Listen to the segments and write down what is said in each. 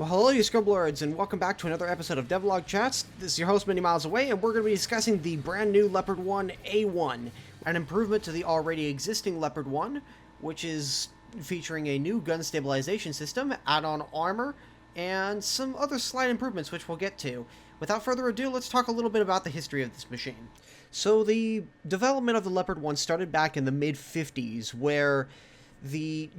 Well, hello, you Scribblers, and welcome back to another episode of Devblog Chats. This is your host, Many Miles Away, and we're going to be discussing the brand new Leopard 1A1, an improvement to the already existing Leopard 1, which is featuring a new gun stabilization system, add-on armor, and some other slight improvements which we'll get to. Without further ado, let's talk a little bit about the history of this machine. So the development of the Leopard 1 started back in the mid-50s, where the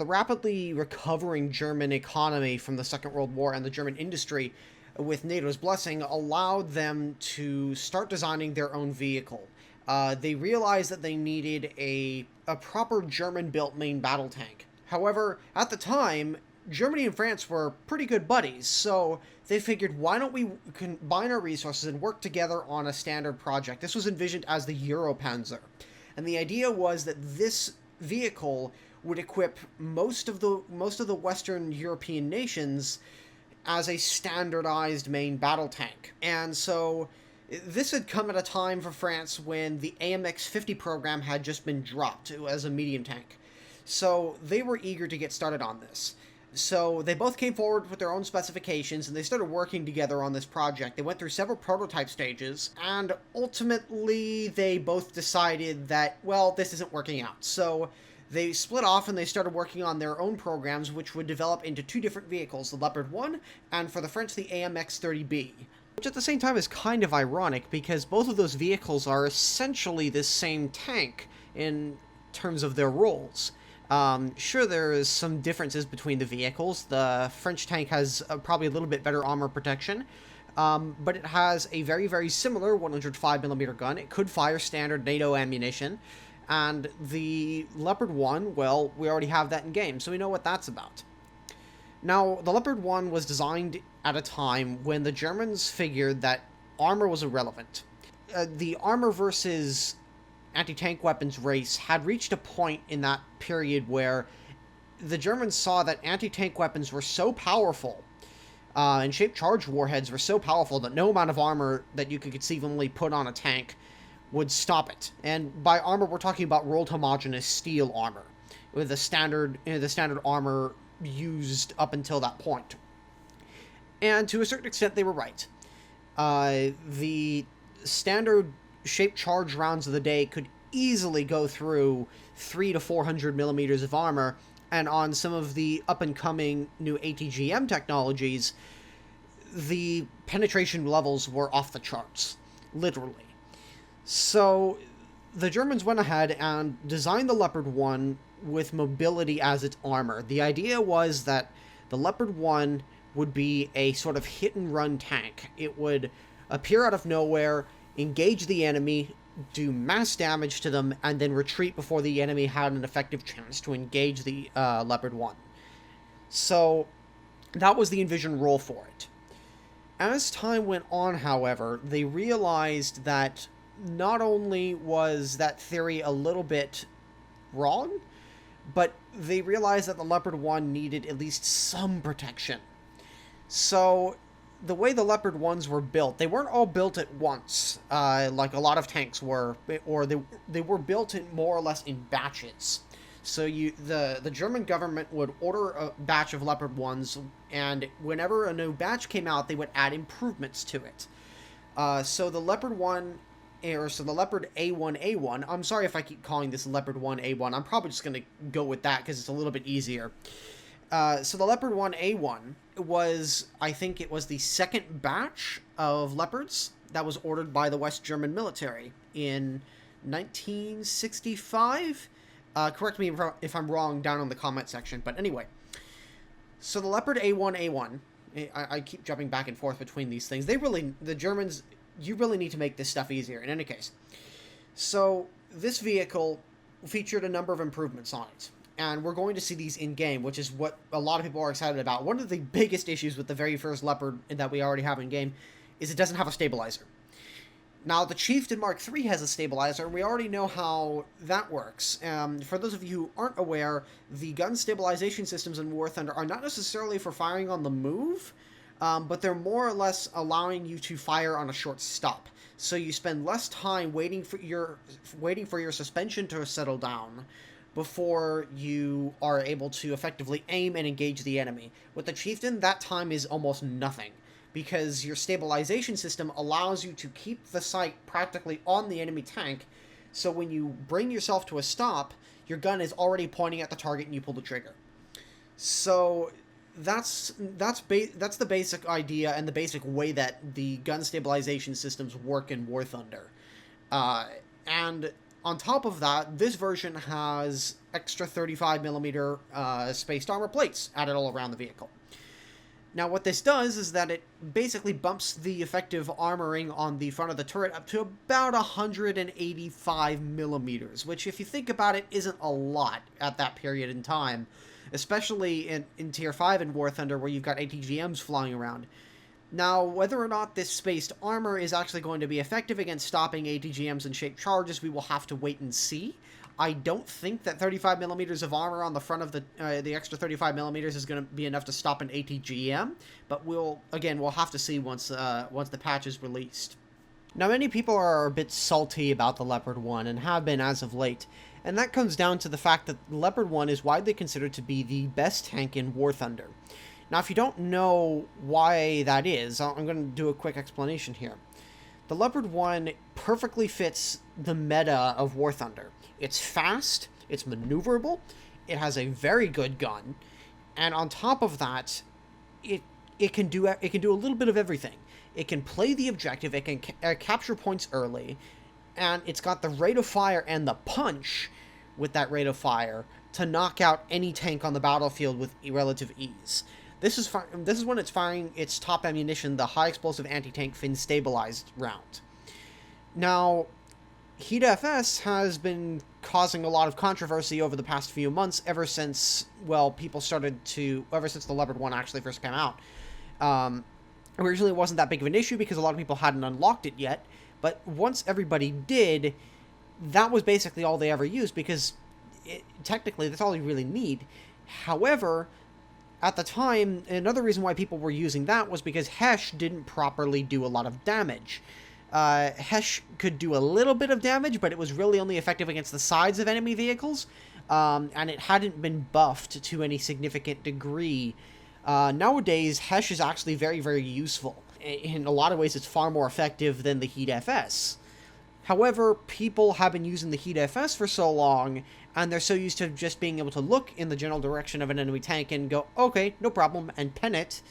rapidly recovering German economy from the Second World War and the German industry, with NATO's blessing, allowed them to start designing their own vehicle. They realized that they needed a proper German-built main battle tank. However, at the time, Germany and France were pretty good buddies, so they figured, why don't we combine our resources and work together on a standard project? This was envisioned as the Europanzer. And the idea was that this vehicle would equip most of the Western European nations as a standardized main battle tank. And so this had come at a time for France when the AMX 50 program had just been dropped as a medium tank. So they were eager to get started on this. So they both came forward with their own specifications, and they started working together on this project. They went through several prototype stages, and ultimately they both decided that, well, this isn't working out. So they split off and they started working on their own programs, which would develop into two different vehicles, the Leopard 1, and for the French, the AMX 30B. Which at the same time is kind of ironic, because both of those vehicles are essentially the same tank in terms of their roles. Sure, there's some differences between the vehicles. The French tank has probably a little bit better armor protection, but it has a very, very similar 105mm gun. It could fire standard NATO ammunition, and the Leopard 1, well, we already have that in game, so we know what that's about. Now, the Leopard 1 was designed at a time when the Germans figured that armor was irrelevant. The armor versus anti-tank weapons race had reached a point in that period where the Germans saw that anti-tank weapons were so powerful, and shaped charge warheads were so powerful that no amount of armor that you could conceivably put on a tank would stop it. And by armor, we're talking about rolled homogeneous steel armor, with the standard armor used up until that point. And to a certain extent, they were right. The standard shaped charge rounds of the day could easily go through 300 to 400 millimeters of armor, and on some of the up-and-coming new ATGM technologies, the penetration levels were off the charts, literally. So the Germans went ahead and designed the Leopard 1 with mobility as its armor. The idea was that the Leopard 1 would be a sort of hit-and-run tank. It would appear out of nowhere, engage the enemy, do mass damage to them, and then retreat before the enemy had an effective chance to engage the Leopard 1. So that was the envisioned role for it. As time went on, however, they realized that not only was that theory a little bit wrong, but they realized that the Leopard 1 needed at least some protection. So the way the Leopard 1s were built, they weren't all built at once, like a lot of tanks were, or they were built in more or less in batches. So the German government would order a batch of Leopard 1s, and whenever a new batch came out, they would add improvements to it. So the Leopard 1, so the Leopard A1A1, I'm sorry if I keep calling this Leopard 1A1, I'm probably just going to go with that because it's a little bit easier. So the Leopard 1A1 was, I think it was the second batch of Leopards that was ordered by the West German military in 1965. Correct me if I'm wrong down in the comment section, but anyway. So the Leopard A1A1, I keep jumping back and forth between these things. The Germans, you really need to make this stuff easier in any case. So this vehicle featured a number of improvements on it. And we're going to see these in-game, which is what a lot of people are excited about. One of the biggest issues with the very first Leopard that we already have in-game is it doesn't have a stabilizer. Now, the Chieftain Mark III has a stabilizer, and we already know how that works. For those of you who aren't aware, the gun stabilization systems in War Thunder are not necessarily for firing on the move, but they're more or less allowing you to fire on a short stop. So you spend less time waiting for your suspension to settle down, before you are able to effectively aim and engage the enemy. With the Chieftain, that time is almost nothing, because your stabilization system allows you to keep the sight practically on the enemy tank, so when you bring yourself to a stop, your gun is already pointing at the target and you pull the trigger. So that's the basic idea and the basic way that the gun stabilization systems work in War Thunder. And on top of that, this version has extra 35mm spaced armor plates added all around the vehicle. Now, what this does is that it basically bumps the effective armoring on the front of the turret up to about 185mm, which, if you think about it, isn't a lot at that period in time, especially in Tier 5 in War Thunder, where you've got ATGMs flying around. Now, whether or not this spaced armor is actually going to be effective against stopping ATGMs and shaped charges, we will have to wait and see. I don't think that 35mm of armor on the front of the extra 35mm is going to be enough to stop an ATGM, but we'll have to see once the patch is released. Now, many people are a bit salty about the Leopard 1 and have been as of late, and that comes down to the fact that Leopard 1 is widely considered to be the best tank in War Thunder. Now, if you don't know why that is, I'm going to do a quick explanation here. The Leopard 1 perfectly fits the meta of War Thunder. It's fast, it's maneuverable, it has a very good gun, and on top of that, it can do a little bit of everything. It can play the objective, it can capture points early, and it's got the rate of fire and the punch with that rate of fire to knock out any tank on the battlefield with relative ease. This is when it's firing its top ammunition, the high explosive anti-tank fin stabilized round. Now, Heat FS has been causing a lot of controversy over the past few months, ever since the Leopard 1 actually first came out. Originally, it wasn't that big of an issue because a lot of people hadn't unlocked it yet, but once everybody did, that was basically all they ever used, because technically that's all you really need. However, at the time, another reason why people were using that was because Hesh didn't properly do a lot of damage. Hesh could do a little bit of damage, but it was really only effective against the sides of enemy vehicles, and it hadn't been buffed to any significant degree. Nowadays, Hesh is actually very, very useful. In a lot of ways, it's far more effective than the Heat FS. However, people have been using the Heat FS for so long, and they're so used to just being able to look in the general direction of an enemy tank and go, okay, no problem, and pen it,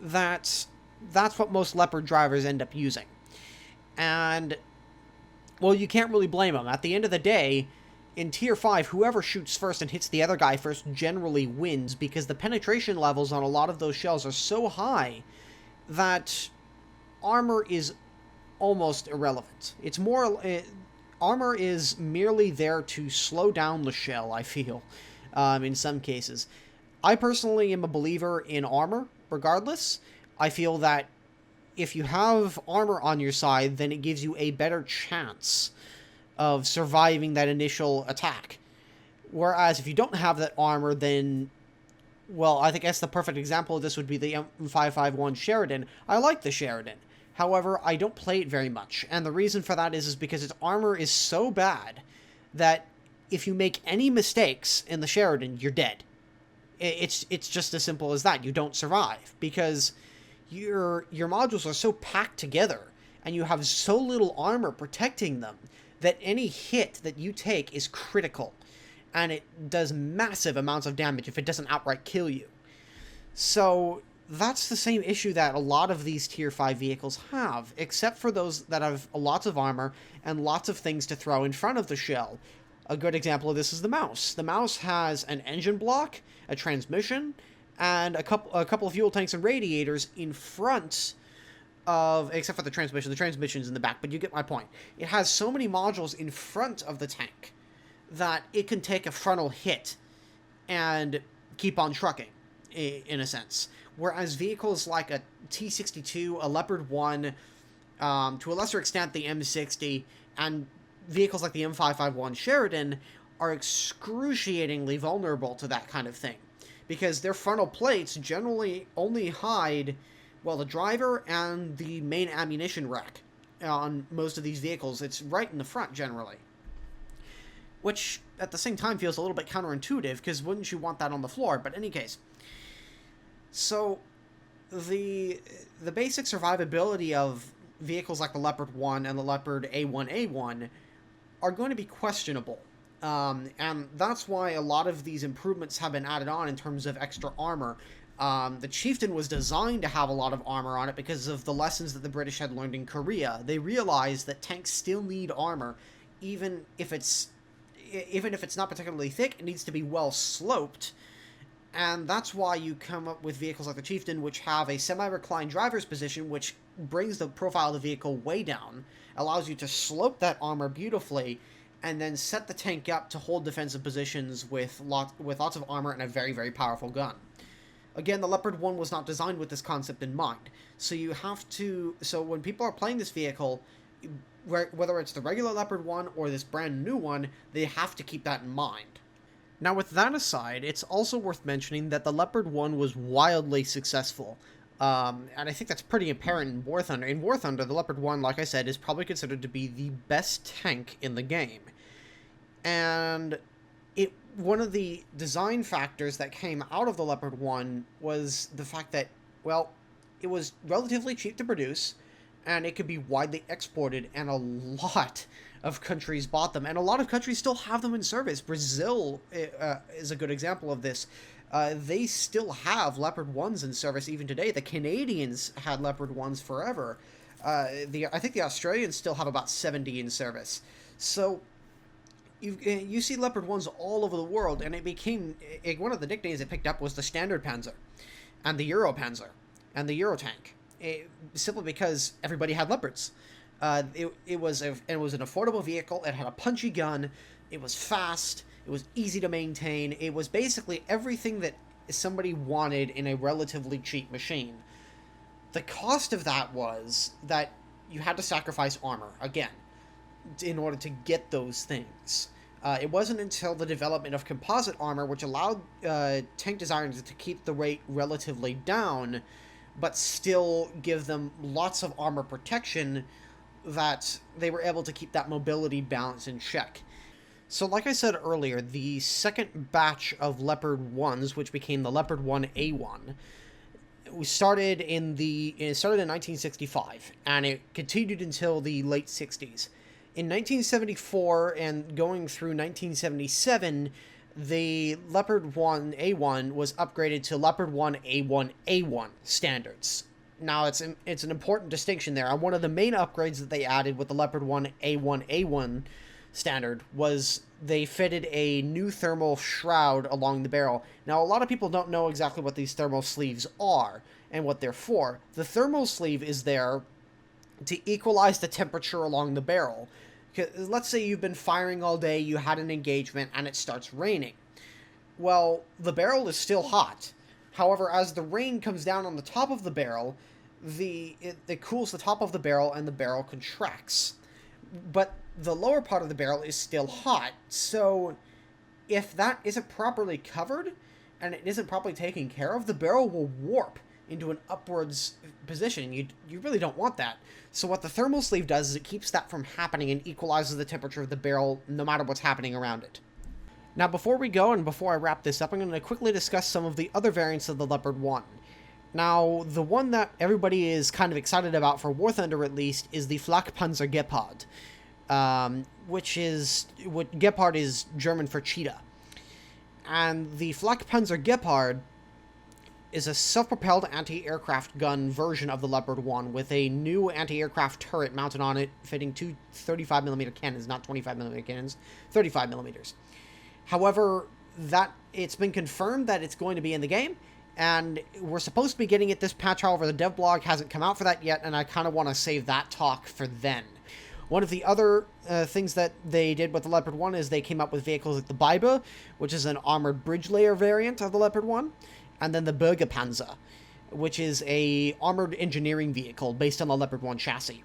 that's what most Leopard drivers end up using. And, well, you can't really blame them. At the end of the day, in Tier 5, whoever shoots first and hits the other guy first generally wins, because the penetration levels on a lot of those shells are so high that armor is almost irrelevant. Armor is merely there to slow down the shell, I feel, in some cases. I personally am a believer in armor, regardless. I feel that if you have armor on your side, then it gives you a better chance of surviving that initial attack. Whereas if you don't have that armor, then, well, I guess the perfect example of this would be the M551 Sheridan. I like the Sheridan. However, I don't play it very much, and the reason for that is because its armor is so bad that if you make any mistakes in the Sheridan, you're dead. It's just as simple as that. You don't survive, because your modules are so packed together, and you have so little armor protecting them, that any hit that you take is critical, and it does massive amounts of damage if it doesn't outright kill you. So that's the same issue that a lot of these Tier 5 vehicles have, except for those that have lots of armor and lots of things to throw in front of the shell. A good example of this is the mouse. The mouse has an engine block, a transmission, and a couple of fuel tanks and radiators in front of, except for the transmission. The transmission's in the back, but you get my point. It has so many modules in front of the tank that it can take a frontal hit and keep on trucking, in a sense. Whereas vehicles like a T-62, a Leopard 1, to a lesser extent the M60, and vehicles like the M551 Sheridan are excruciatingly vulnerable to that kind of thing, because their frontal plates generally only hide, well, the driver and the main ammunition rack on most of these vehicles. It's right in the front, generally. which at the same time feels a little bit counterintuitive, because wouldn't you want that on the floor? But in any case, so the basic survivability of vehicles like the Leopard 1 and the Leopard A1A1 are going to be questionable. And that's why a lot of these improvements have been added on in terms of extra armor. The Chieftain was designed to have a lot of armor on it because of the lessons that the British had learned in Korea. They realized that tanks still need armor, even if it's not particularly thick. It needs to be well sloped. And that's why you come up with vehicles like the Chieftain, which have a semi-reclined driver's position, which brings the profile of the vehicle way down, allows you to slope that armor beautifully, and then set the tank up to hold defensive positions with lots of armor and a very, very powerful gun. Again, the Leopard 1 was not designed with this concept in mind. So when people are playing this vehicle, whether it's the regular Leopard 1 or this brand new one, they have to keep that in mind. Now, with that aside, it's also worth mentioning that the Leopard 1 was wildly successful. And I think that's pretty apparent in War Thunder. In War Thunder, the Leopard 1, like I said, is probably considered to be the best tank in the game. And one of the design factors that came out of the Leopard 1 was the fact that, well, it was relatively cheap to produce, and it could be widely exported, and a lot of countries bought them, and a lot of countries still have them in service. Brazil is a good example of this. They still have Leopard 1s in service even today. The Canadians had Leopard 1s forever. I think the Australians still have about 70 in service. So you see Leopard 1s all over the world, and it became one of the nicknames it picked up was the Standard Panzer, and the Euro Panzer, and the Euro Tank. Simply because everybody had Leopards. It was an affordable vehicle. It had a punchy gun. It was fast. It was easy to maintain. It was basically everything that somebody wanted in a relatively cheap machine. The cost of that was that you had to sacrifice armor, again, in order to get those things. It wasn't until the development of composite armor, which allowed tank designers to keep the rate relatively down, but still give them lots of armor protection, that they were able to keep that mobility balance in check. So like I said earlier, the second batch of Leopard 1s, which became the Leopard 1A1, started in 1965, and it continued until the late 60s. In 1974 and going through 1977, the Leopard 1A1 was upgraded to Leopard 1A1A1 standards. Now, it's an important distinction there. And one of the main upgrades that they added with the Leopard 1A1A1 standard was they fitted a new thermal shroud along the barrel. Now, a lot of people don't know exactly what these thermal sleeves are and what they're for. The thermal sleeve is there to equalize the temperature along the barrel. Let's say you've been firing all day, you had an engagement, and it starts raining. Well, the barrel is still hot. However, as the rain comes down on the top of the barrel, it cools the top of the barrel and the barrel contracts. But the lower part of the barrel is still hot, so if that isn't properly covered and it isn't properly taken care of, the barrel will warp into an upwards position. You really don't want that. So what the thermal sleeve does is it keeps that from happening and equalizes the temperature of the barrel no matter what's happening around it. Now, before we go and before I wrap this up, I'm going to quickly discuss some of the other variants of the Leopard 1. Now, the one that everybody is kind of excited about, for War Thunder at least, is the Flakpanzer Gepard, Gepard is German for cheetah. And the Flakpanzer Gepard is a self-propelled anti-aircraft gun version of the Leopard 1 with a new anti-aircraft turret mounted on it, fitting two 35mm cannons, not 25mm cannons, 35mm. However, it's been confirmed that it's going to be in the game, and we're supposed to be getting it this patch. However, the devblog hasn't come out for that yet, and I kind of want to save that talk for then. One of the other things that they did with the Leopard 1 is they came up with vehicles like the Biber, which is an armored bridge layer variant of the Leopard 1, and then the Bürgerpanzer, which is a armored engineering vehicle based on the Leopard 1 chassis.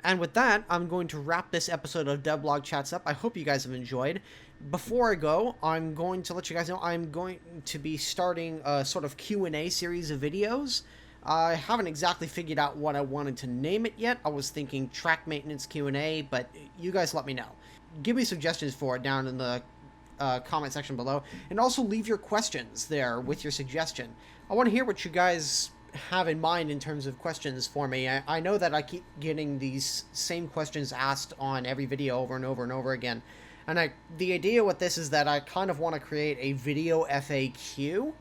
And with that, I'm going to wrap this episode of Devblog Chats up. I hope you guys have enjoyed. Before I go, I'm going to let you guys know I'm going to be starting a sort of Q&A series of videos. I haven't exactly figured out what I wanted to name it yet. I was thinking track maintenance Q&A, but you guys let me know. Give me suggestions for it down in the comment section below, and also leave your questions there with your suggestion. I want to hear what you guys have in mind in terms of questions for me. I know that I keep getting these same questions asked on every video over and over and over again, and the idea with this is that I kind of want to create a video FAQ,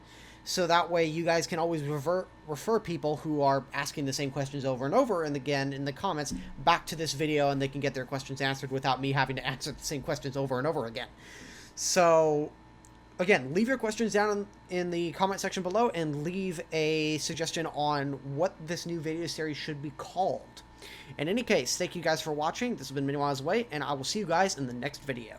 so that way you guys can always refer people who are asking the same questions over and over and again in the comments back to this video, and they can get their questions answered without me having to answer the same questions over and over again. So, again, leave your questions down in the comment section below, and leave a suggestion on what this new video series should be called. In any case, thank you guys for watching. This has been Many Miles Away, and I will see you guys in the next video.